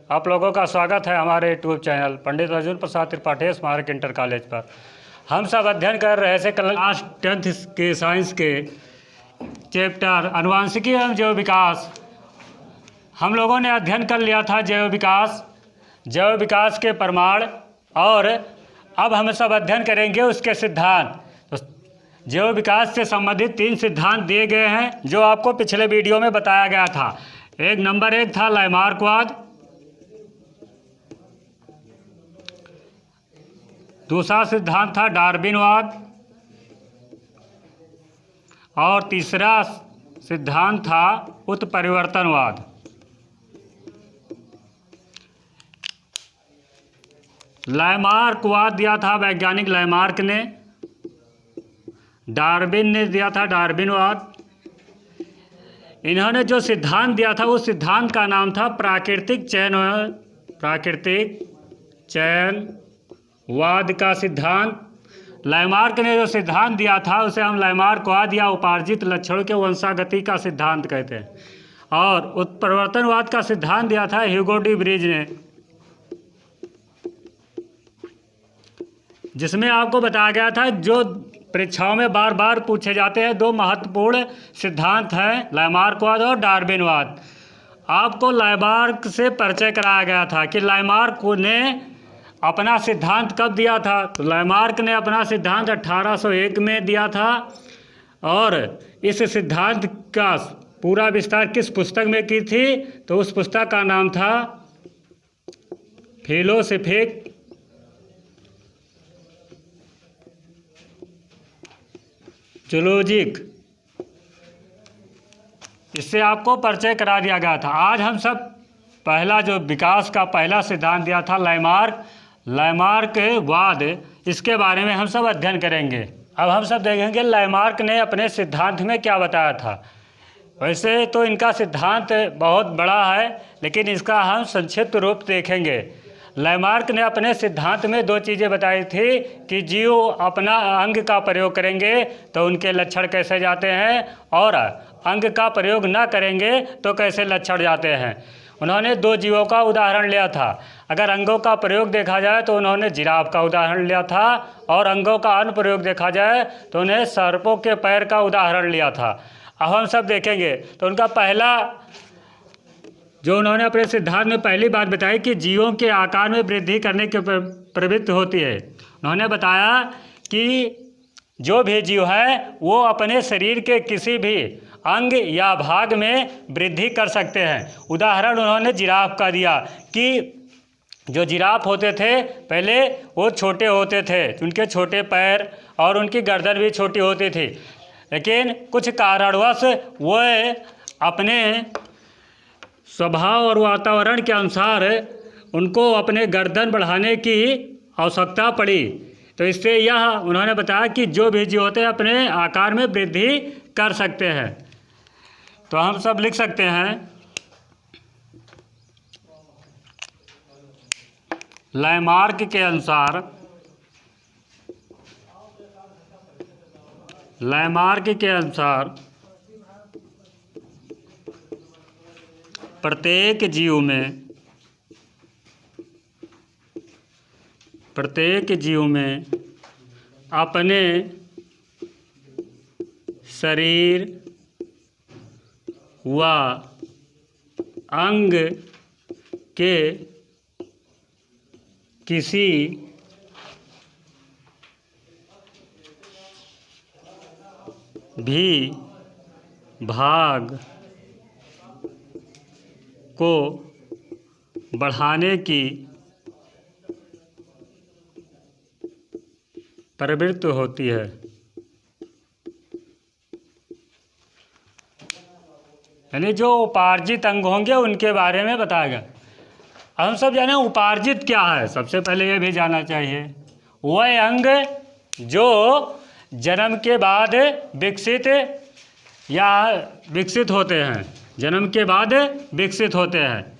आप लोगों का स्वागत है हमारे यूट्यूब चैनल पंडित अर्जुन प्रसाद त्रिपाठी स्मारक इंटर कॉलेज पर। हम सब अध्ययन कर रहे थे क्लास 10th के साइंस के चैप्टर आनुवांशिकी एवं जैव विकास। हम लोगों ने अध्ययन कर लिया था जैव विकास के प्रमाण, और अब हम सब अध्ययन करेंगे उसके सिद्धांत। तो जैव विकास से संबंधित 3 सिद्धांत दिए गए हैं जो आपको पिछले वीडियो में बताया गया था। नंबर 1 था लैमार्कवाद, दूसरा सिद्धांत था डार्विनवाद, और तीसरा सिद्धांत था उत्परिवर्तनवाद। लैमार्कवाद दिया था वैज्ञानिक लैमार्क ने, डार्विन ने दिया था डार्विनवाद। इन्होंने जो सिद्धांत दिया था उस सिद्धांत का नाम था प्राकृतिक चयनवाद का सिद्धांत। लैमार्क ने जो सिद्धांत दिया था उसे हम लैमार्कवाद या उपार्जित लक्षणों के वंशागति का सिद्धांत कहते हैं। और उत्परिवर्तनवाद का सिद्धांत दिया था ह्यूगो डी ब्रिज ने, जिसमें आपको बताया गया था जो परीक्षाओं में बार बार पूछे जाते हैं 2 महत्वपूर्ण सिद्धांत हैं, लैमार्कवाद और डार्विनवाद। आपको लैमार्क से परिचय कराया गया था कि लैमार्क ने अपना सिद्धांत कब दिया था। तो लैमार्क ने अपना सिद्धांत 1801 में दिया था, और इस सिद्धांत का पूरा विस्तार किस पुस्तक में की थी, तो उस पुस्तक का नाम था फिलोसॉफिक जूलॉजिक। इससे आपको परिचय करा दिया गया था। आज हम सब पहला जो विकास का पहला सिद्धांत दिया था लैमार्कवाद, इसके बारे में हम सब अध्ययन करेंगे। अब हम सब देखेंगे लैमार्क ने अपने सिद्धांत में क्या बताया था। वैसे तो इनका सिद्धांत बहुत बड़ा है, लेकिन इसका हम संक्षिप्त रूप देखेंगे। लैमार्क ने अपने सिद्धांत में 2 चीज़ें बताई थी कि जीव अपना अंग का प्रयोग करेंगे तो उनके लक्षण कैसे जाते हैं, और अंग का प्रयोग ना करेंगे तो कैसे लक्षण जाते हैं। उन्होंने 2 जीवों का उदाहरण लिया था। अगर अंगों का प्रयोग देखा जाए तो उन्होंने जिराफ का उदाहरण लिया था, और अंगों का अनुप्रयोग देखा जाए तो उन्हें सर्पों के पैर का उदाहरण लिया था। अब हम सब देखेंगे तो उनका पहला जो उन्होंने अपने सिद्धांत में पहली बात बताई कि जीवों के आकार में वृद्धि करने की प्रवृत्ति होती है। उन्होंने बताया कि जो भी जीव है वो अपने शरीर के किसी भी अंग या भाग में वृद्धि कर सकते हैं। उदाहरण उन्होंने जिराफ का दिया कि जो जिराफ होते थे पहले वो छोटे होते थे, उनके छोटे पैर और उनकी गर्दन भी छोटी होती थी, लेकिन कुछ कारणवश वो अपने स्वभाव और वातावरण के अनुसार उनको अपने गर्दन बढ़ाने की आवश्यकता पड़ी। तो इससे यह उन्होंने बताया कि जो भी जीव होते हैं अपने आकार में वृद्धि कर सकते हैं। तो हम सब लिख सकते हैं लैमार्क के अनुसार प्रत्येक जीव में अपने शरीर व अंग के किसी भी भाग को बढ़ाने की प्रवृत्ति होती है। यानी जो उपार्जित अंग होंगे उनके बारे में बताया गया। हम सब जाने उपार्जित क्या है, सबसे पहले ये भी जानना चाहिए। वह अंग जो जन्म के बाद विकसित होते हैं, जन्म के बाद विकसित होते हैं,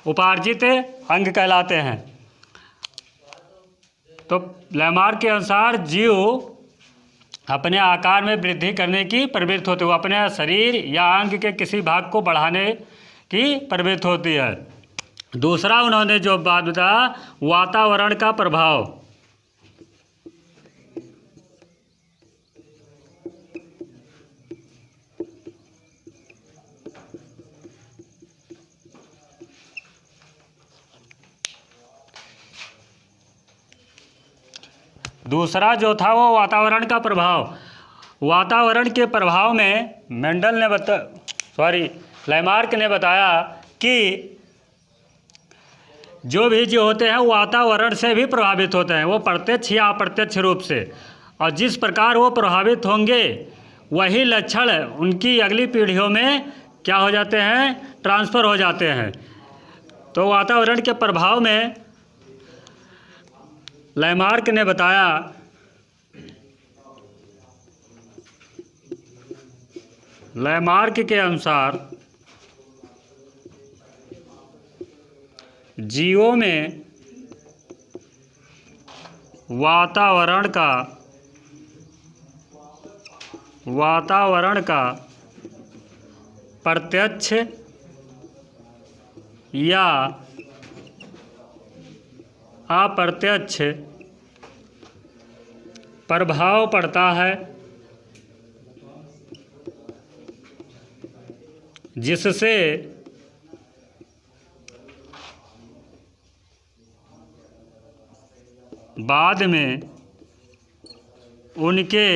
उपार्जित अंग कहलाते हैं। तो लैमार्क के अनुसार जीव अपने आकार में वृद्धि करने की प्रवृत्ति होती है, वो अपने शरीर या अंग के किसी भाग को बढ़ाने की प्रवृत्ति होती है। दूसरा उन्होंने जो बात बताया, वातावरण का प्रभाव। दूसरा जो था वो वातावरण का प्रभाव। वातावरण के प्रभाव में मेंडल ने लैमार्क ने बताया कि जो भी जीव होते हैं वातावरण से भी प्रभावित होते हैं, वो प्रत्यक्ष या अप्रत्यक्ष रूप से, और जिस प्रकार वो प्रभावित होंगे वही लक्षण उनकी अगली पीढ़ियों में क्या हो जाते हैं, ट्रांसफ़र हो जाते हैं। तो वातावरण के प्रभाव में लैमार्क ने बताया लैमार्क के अनुसार जीवों में वातावरण का प्रत्यक्ष या अप्रत्यक्ष प्रभाव पड़ता है, जिससे बाद में उनके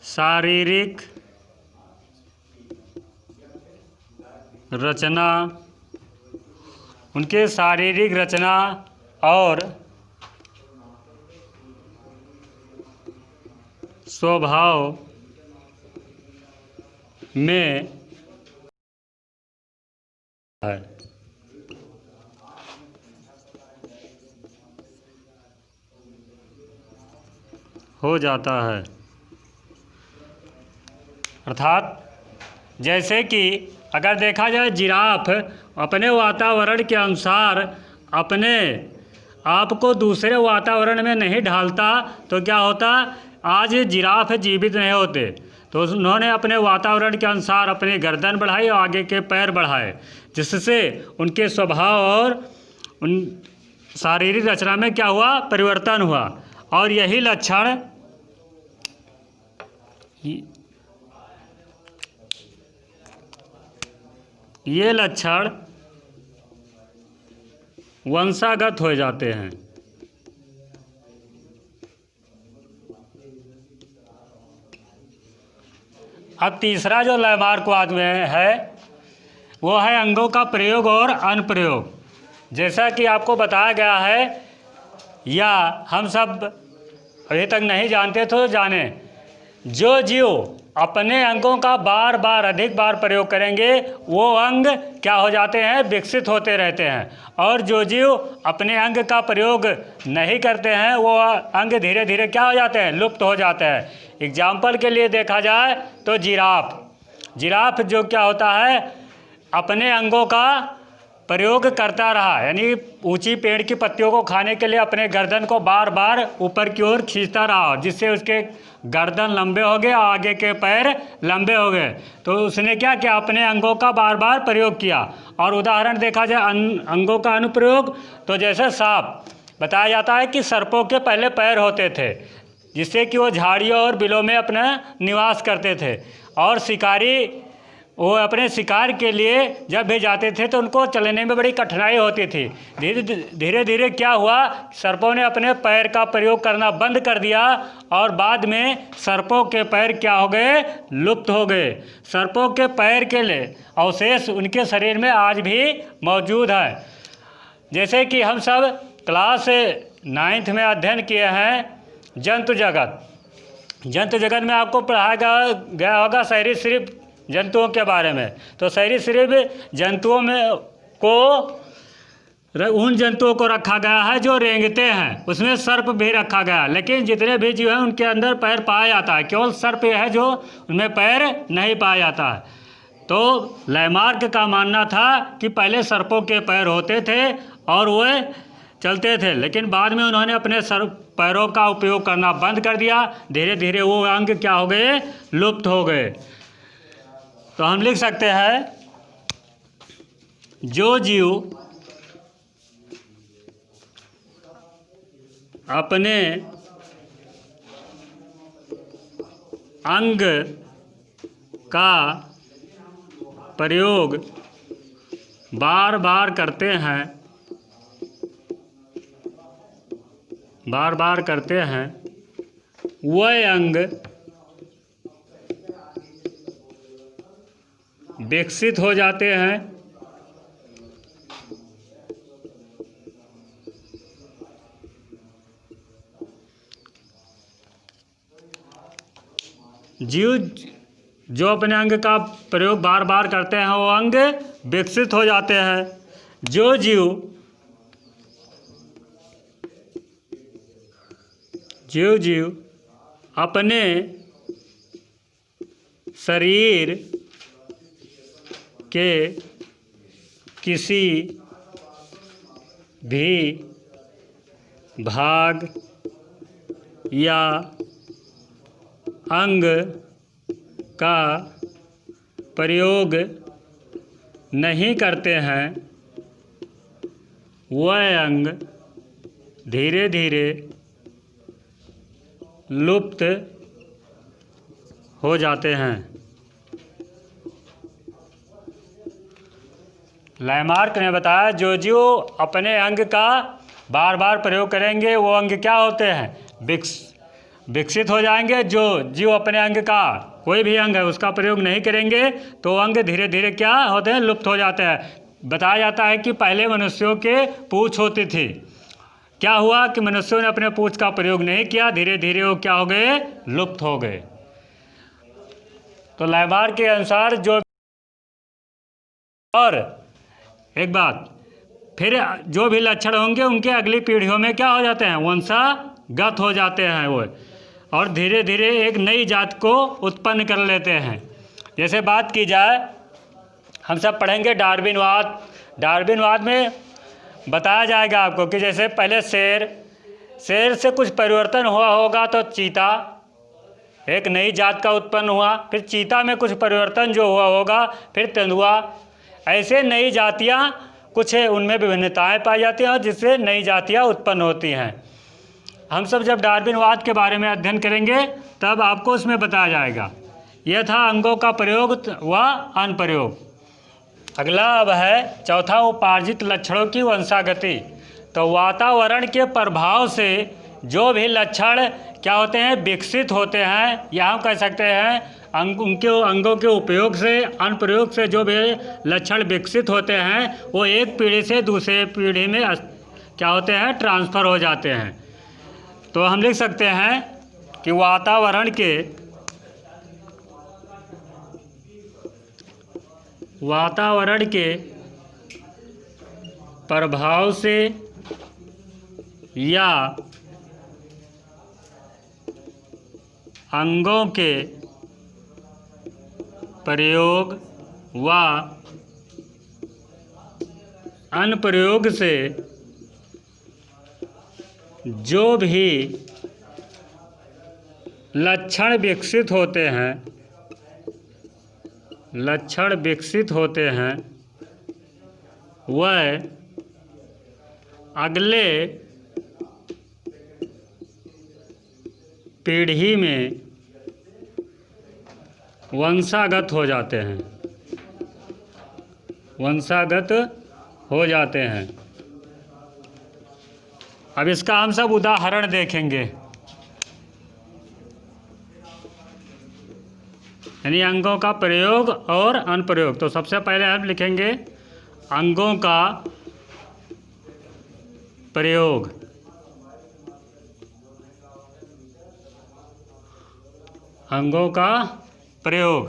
शारीरिक रचना और स्वभाव में है। हो जाता है। अर्थात जैसे कि अगर देखा जाए जिराफ अपने वातावरण के अनुसार अपने आप को दूसरे वातावरण में नहीं ढालता तो क्या होता, आज जिराफ जीवित नहीं होते। तो उन्होंने अपने वातावरण के अनुसार अपनी गर्दन बढ़ाई और आगे के पैर बढ़ाए, जिससे उनके स्वभाव और उन शारीरिक रचना में क्या हुआ, परिवर्तन हुआ। और यही लक्षण ये लक्षण वंशागत हो जाते हैं। अब तीसरा जो लैमार्कवाद में है वो है अंगों का प्रयोग और अनुप्रयोग। जैसा कि आपको बताया गया है या हम सब अभी तक नहीं जानते तो जाने, जो जीव अपने अंगों का बार बार अधिक बार प्रयोग करेंगे वो अंग क्या हो जाते हैं, विकसित होते रहते हैं। और जो जीव अपने अंग का प्रयोग नहीं करते हैं वो अंग धीरे धीरे क्या हो जाते हैं, लुप्त हो जाते हैं। एग्जाम्पल के लिए देखा जाए तो जिराफ जो क्या होता है, अपने अंगों का प्रयोग करता रहा, यानी ऊंची पेड़ की पत्तियों को खाने के लिए अपने गर्दन को बार बार ऊपर की ओर खींचता रहा, जिससे उसके गर्दन लंबे हो गए और आगे के पैर लंबे हो गए। तो उसने क्या किया, अपने अंगों का बार बार प्रयोग किया। और उदाहरण देखा जाए अंगों का अनुप्रयोग, तो जैसे सांप बताया जाता है कि सर्पों के पहले पैर होते थे, जिससे कि वो झाड़ियों और बिलों में अपना निवास करते थे। और शिकारी वो अपने शिकार के लिए जब भी जाते थे तो उनको चलने में बड़ी कठिनाई होती थी। धीरे धीरे क्या हुआ, सर्पों ने अपने पैर का प्रयोग करना बंद कर दिया और बाद में सर्पों के पैर क्या हो गए, लुप्त हो गए। सर्पों के पैर के लिए अवशेष उनके शरीर में आज भी मौजूद है। जैसे कि हम सब क्लास 9th में अध्ययन किए हैं जंतु जगत में आपको पढ़ाया गया होगा सरीसृप जंतुओं के बारे में। तो सरीसृप जंतुओं में उन जंतुओं को रखा गया है जो रेंगते हैं, उसमें सर्प भी रखा गया। लेकिन जितने भी जीव हैं उनके अंदर पैर पाया जाता है, केवल सर्प है जो उनमें पैर नहीं पाया जाता है। तो लैमार्क का मानना था कि पहले सर्पों के पैर होते थे और वे चलते थे, लेकिन बाद में उन्होंने अपने पैरों का उपयोग करना बंद कर दिया। धीरे धीरे वो अंग क्या हो गए, लुप्त हो गए। तो हम लिख सकते हैं जो जीव अपने अंग का प्रयोग बार बार करते हैं, वह अंग विकसित हो जाते हैं। जीव जो अपने अंग का प्रयोग बार बार करते हैं वो अंग विकसित हो जाते हैं। जो जीव अपने शरीर के किसी भी भाग या अंग का प्रयोग नहीं करते हैं, वह अंग धीरे धीरे लुप्त हो जाते हैं। लैमार्क ने बताया जो जीव अपने अंग का बार बार प्रयोग करेंगे वो अंग क्या होते हैं, विकसित हो जाएंगे। जो जीव अपने अंग का कोई भी अंग है उसका प्रयोग नहीं करेंगे तो अंग धीरे धीरे क्या होते हैं, लुप्त हो जाते हैं। बताया जाता है कि पहले मनुष्यों के पूँछ होती थी, क्या हुआ कि मनुष्यों ने अपने पूँछ का प्रयोग नहीं किया, धीरे धीरे वो क्या हो गए, लुप्त हो गए। तो लैमार्क के अनुसार जो और एक बात फिर जो भी लक्षण होंगे उनके अगली पीढ़ियों में क्या हो जाते हैं, वंशागत हो जाते हैं वो, और धीरे धीरे एक नई जात को उत्पन्न कर लेते हैं। जैसे बात की जाए हम सब पढ़ेंगे डार्विनवाद। डार्विनवाद में बताया जाएगा आपको कि जैसे पहले शेर से कुछ परिवर्तन हुआ होगा तो चीता एक नई जात का उत्पन्न हुआ, फिर चीता में कुछ परिवर्तन जो हुआ होगा फिर तेंदुआ, ऐसे नई जातियाँ कुछ उनमें विभिन्नताएं पाई जाती हैं और जिससे नई जातियाँ उत्पन्न होती हैं। हम सब जब डार्विनवाद के बारे में अध्ययन करेंगे तब आपको उसमें बताया जाएगा। यह था अंगों का प्रयोग व अनुप्रयोग। अगला अब है चौथा उपार्जित लक्षणों की वंशागति। तो वातावरण के प्रभाव से जो भी लक्षण क्या होते हैं, विकसित होते हैं, या हम कह सकते हैं उनके अंगों के उपयोग से अनुप्रयोग से जो भी लक्षण विकसित होते हैं वो एक पीढ़ी से दूसरे पीढ़ी में क्या होते हैं, ट्रांसफ़र हो जाते हैं। तो हम लिख सकते हैं कि वातावरण के प्रभाव से या अंगों के प्रयोग व अनुप्रयोग से जो भी लक्षण विकसित होते हैं वह अगले पीढ़ी में वंशागत हो जाते हैं। अब इसका हम सब उदाहरण देखेंगे, यानी अंगों का प्रयोग और अनुप्रयोग। तो सबसे पहले हम लिखेंगे अंगों का प्रयोग। अंगों का प्रयोग।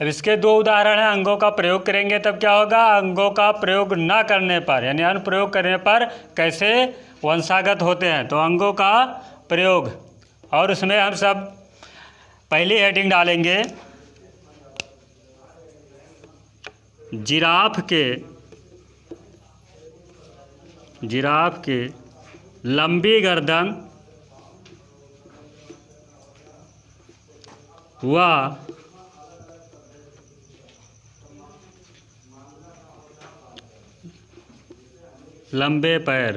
अब इसके दो उदाहरण हैं। अंगों का प्रयोग करेंगे तब क्या होगा, अंगों का प्रयोग ना करने पर यानी अनुप्रयोग करने पर कैसे वंशागत होते हैं। तो अंगों का प्रयोग, और उसमें हम सब पहली हेडिंग डालेंगे जिराफ के लंबी गर्दन व लंबे पैर।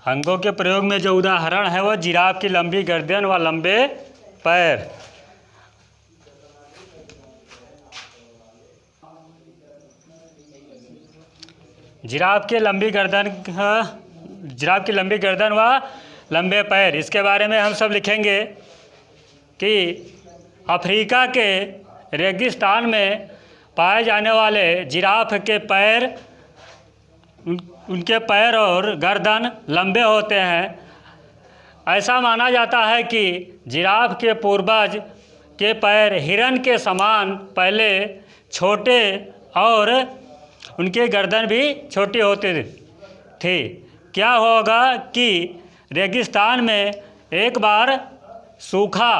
अंगों के प्रयोग में जो उदाहरण है वो जिराफ की लंबी गर्दन व लंबे पैर। जिराफ की लंबी गर्दन व लंबे पैर, इसके बारे में हम सब लिखेंगे कि अफ्रीका के रेगिस्तान में पाए जाने वाले जिराफ के पैर, उनके पैर और गर्दन लंबे होते हैं। ऐसा माना जाता है कि जिराफ के पूर्वज के पैर हिरन के समान पहले छोटे और उनके गर्दन भी छोटी होती थी। क्या होगा कि रेगिस्तान में एक बार सूखा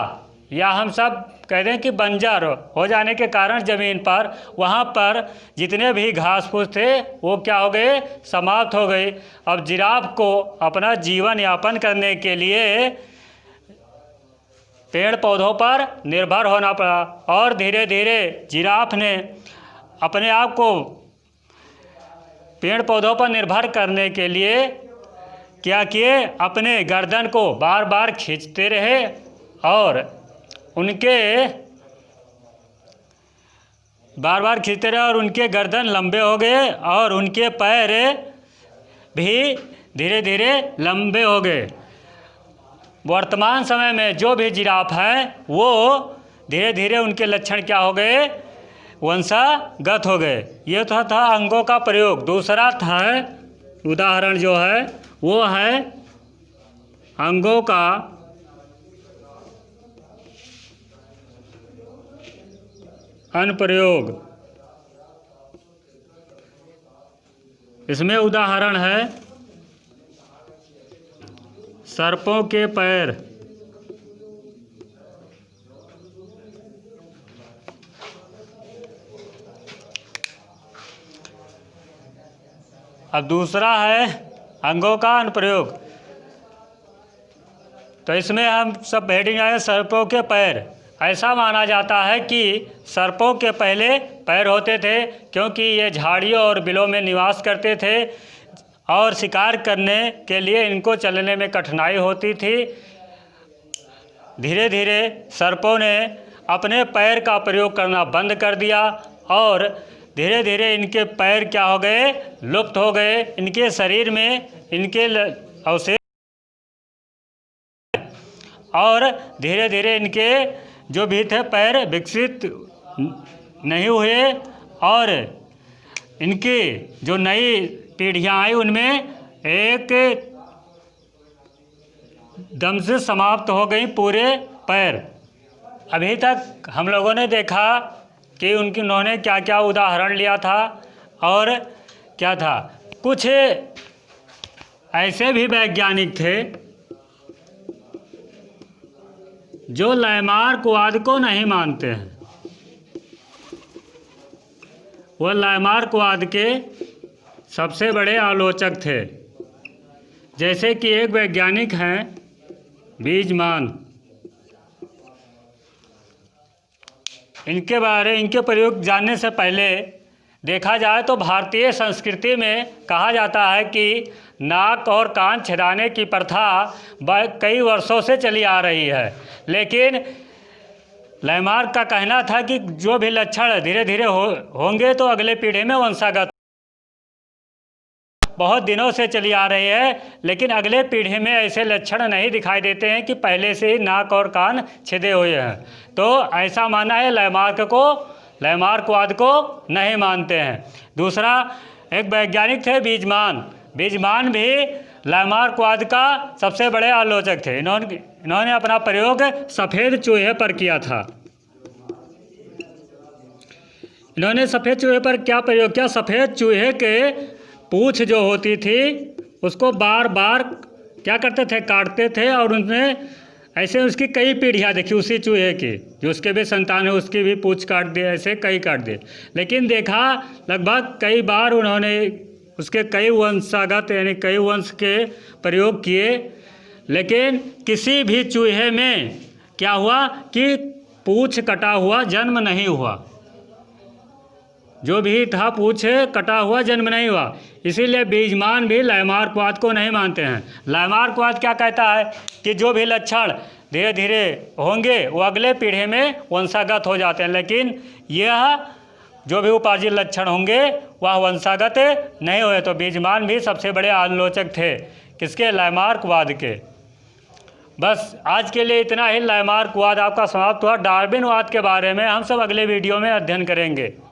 या हम सब कहते हैं कि बंजर हो जाने के कारण ज़मीन पर वहाँ पर जितने भी घास फूस थे वो क्या हो गए, समाप्त हो गए। अब जिराफ को अपना जीवन यापन करने के लिए पेड़ पौधों पर निर्भर होना पड़ा और धीरे धीरे जिराफ ने अपने आप को पेड़ पौधों पर निर्भर करने के लिए क्या किए, अपने गर्दन को बार बार खींचते रहे और उनके गर्दन लंबे हो गए और उनके पैर भी धीरे धीरे लंबे हो गए। वर्तमान समय में जो भी जिराफ हैं वो धीरे धीरे उनके लक्षण क्या हो गए, वंशागत हो गए। ये तो था अंगों का प्रयोग। दूसरा था उदाहरण जो है वो है अंगों का अनुप्रयोग। इसमें उदाहरण है सर्पों के पैर। अब दूसरा है अंगों का अनुप्रयोग। तो इसमें हम सब हेडिंग आए सर्पों के पैर। ऐसा माना जाता है कि सर्पों के पहले पैर होते थे क्योंकि ये झाड़ियों और बिलों में निवास करते थे और शिकार करने के लिए इनको चलने में कठिनाई होती थी। धीरे धीरे सर्पों ने अपने पैर का प्रयोग करना बंद कर दिया और धीरे धीरे इनके पैर क्या हो गए, लुप्त हो गए। इनके शरीर में इनके अवशेष और धीरे धीरे इनके जो भी थे पैर विकसित नहीं हुए और इनकी जो नई पीढ़ियाँ आई उनमें एक दम से समाप्त हो गई पूरे पैर। अभी तक हम लोगों ने देखा कि उन्होंने क्या क्या उदाहरण लिया था और क्या था। कुछ ऐसे भी वैज्ञानिक थे जो लैमार्कवाद को नहीं मानते हैं। वह लैमार्कवाद के सबसे बड़े आलोचक थे। जैसे कि एक वैज्ञानिक हैं बीजमान। इनके प्रयोग जानने से पहले देखा जाए तो भारतीय संस्कृति में कहा जाता है कि नाक और कान छिदाने की प्रथा कई वर्षों से चली आ रही है। लेकिन लैमार्क का कहना था कि जो भी लक्षण धीरे धीरे होंगे तो अगले पीढ़ी में वंशागत बहुत दिनों से चली आ रही है, लेकिन अगले पीढ़ी में ऐसे लक्षण नहीं दिखाई देते हैं कि पहले से ही नाक और कान छिदे हुए हैं। तो ऐसा माना है लैमार्कवाद को नहीं मानते हैं। दूसरा एक वैज्ञानिक थे बीजमान भी लैमार्कवाद का सबसे बड़े आलोचक थे। इन्होंने अपना प्रयोग सफ़ेद चूहे पर किया था। इन्होंने सफ़ेद चूहे पर क्या प्रयोग किया, सफ़ेद चूहे के पूँछ जो होती थी उसको बार बार क्या करते थे, काटते थे और उनमें ऐसे उसकी कई पीढ़ियाँ देखी उसी चूहे की, जो उसके भी संतान है उसकी भी पूँछ काट दिए, ऐसे कई काट दिए। लेकिन देखा लगभग कई बार उन्होंने उसके कई वंशागत यानी कई वंश के प्रयोग किए, लेकिन किसी भी चूहे में क्या हुआ कि पूँछ कटा हुआ जन्म नहीं हुआ। जो भी था पूछ कटा हुआ जन्म नहीं हुआ। इसीलिए बीजमान भी लामार्कवाद को नहीं मानते हैं। लामार्कवाद क्या कहता है कि जो भी लक्षण धीरे धीरे होंगे वो अगले पीढ़ी में वंशागत हो जाते हैं, लेकिन यह जो भी उपार्जित लक्षण होंगे वह वंशागत नहीं हुए। तो बीजमान भी सबसे बड़े आलोचक थे किसके? लामार्कवाद के। बस आज के लिए इतना ही। लामार्कवाद आपका समाप्त हुआ। डार्विनवाद के बारे में हम सब अगले वीडियो में अध्ययन करेंगे।